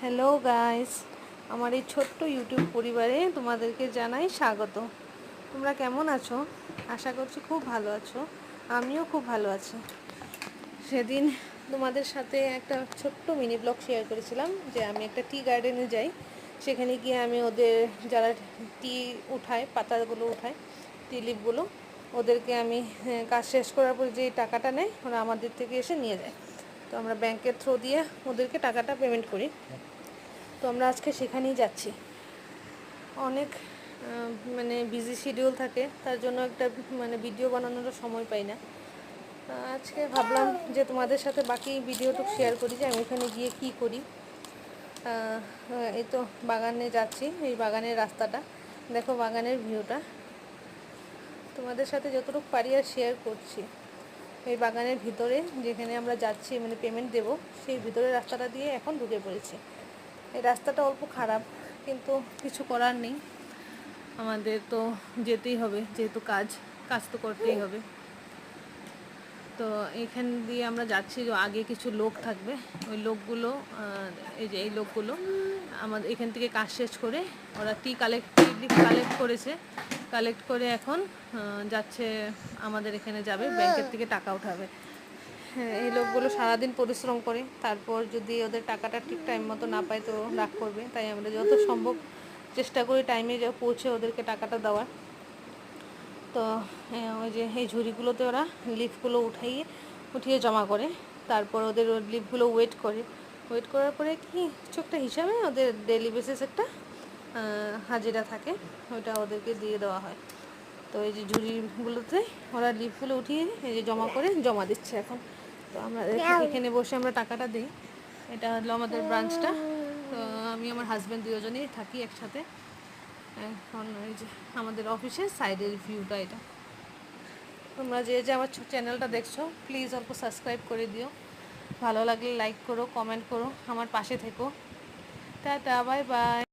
Hello guys, আমার এই ছোট্ট ইউটিউব পরিবারে তোমাদেরকে জানাই স্বাগত। তোমরা কেমন আছো? আশা করছি খুব ভালো আছো। আমিও খুব ভালো আছি। সেদিন তোমাদের সাথে একটা ছোট্ট মিনি ব্লগ শেয়ার করেছিলাম যে আমি একটা টি গার্ডেনে যাই। সেখানে গিয়ে আমি ওদের যারা টি উঠায়, পাতাগুলো উঠায়, টি লিফগুলো, ওদেরকে আমি কাজ শেষ করার পর যে টাকাটা নেয় ওরা আমাদের থেকে এসে নিয়ে যায়। তো আমরা ব্যাংকের থ্রু দিয়ে ওদেরকে টাকাটা পেমেন্ট করি। তো আমরা আজকে সেখানেই যাচ্ছি। অনেক মানে বিজি শিডিউল থাকে, তার জন্য একটা ভিডিও বানানোরও সময় পাই না। আজকে ভাবলাম যে তোমাদের সাথে বাকি ভিডিওটুকু শেয়ার করি যে আমি ওখানে গিয়ে কি করি। এই তো বাগানে যাচ্ছি, এই বাগানের রাস্তাটা দেখো, বাগানের ভিউটা তোমাদের সাথে যতটুকু পারি আর শেয়ার করছি। এই বাগানের ভিতরে যেখানে আমরা যাচ্ছি, পেমেন্ট দেব, সেই ভিতরের রাস্তাটা দিয়ে এখন ঢুকে পড়েছি। এই রাস্তাটা অল্প খারাপ, কিন্তু কিছু করার নেই, আমাদের তো যেতেই হবে, যেহেতু কাজ তো করতেই হবে। তো এইখান দিয়ে আমরা যাচ্ছি, আগে কিছু লোক থাকবে, ওই লোকগুলো এই লোকগুলো আমাদের এখান থেকে কাজ শেষ করে ওরা টি কালেক্ট করেছে, কালেক্ট করে এখন যাচ্ছে আমাদের এখানে যাবে, ব্যাংকের থেকে টাকা উঠাবে। হ্যাঁ, এই লোকগুলো সারাদিন পরিশ্রম করে, তারপর যদি ওদের টাকাটা ঠিক টাইম মতো না পায় তো রাগ করবে। তাই আমরা যত সম্ভব চেষ্টা করি টাইমে পৌঁছে ওদেরকে টাকাটা দেওয়ার। তো ওই যে এই ঝুড়িগুলোতে ওরা লিফগুলো উঠিয়ে জমা করে, তারপর ওদের লিফগুলো ওয়েট করার পরে কি কিছু একটা হিসাবে ওদের ডেলি বেসিস একটা হাজিরা থাকে, ওইটা ওদেরকে দিয়ে দেওয়া হয়। তো এই যে ঝুড়িগুলোতে ওরা লিফগুলো উঠিয়ে এই যে জমা দিচ্ছে এখন। তো আমরা এখানে বসে আমরা টাকাটা দিই। এটা হলো আমাদের ব্রাঞ্চটা। তো আমি আমার হাজব্যান্ড দুজনেই থাকি একসাথে। এখন এই যে আমাদের অফিসের সাইডের ভিউটা এটা। তোমরা যে আমার চ্যানেলটা দেখছো, প্লিজ অল্প সাবস্ক্রাইব করে দিও, ভালো লাগলে লাইক করো, কমেন্ট করো, আমার পাশে থেকো। Tata, bye bye.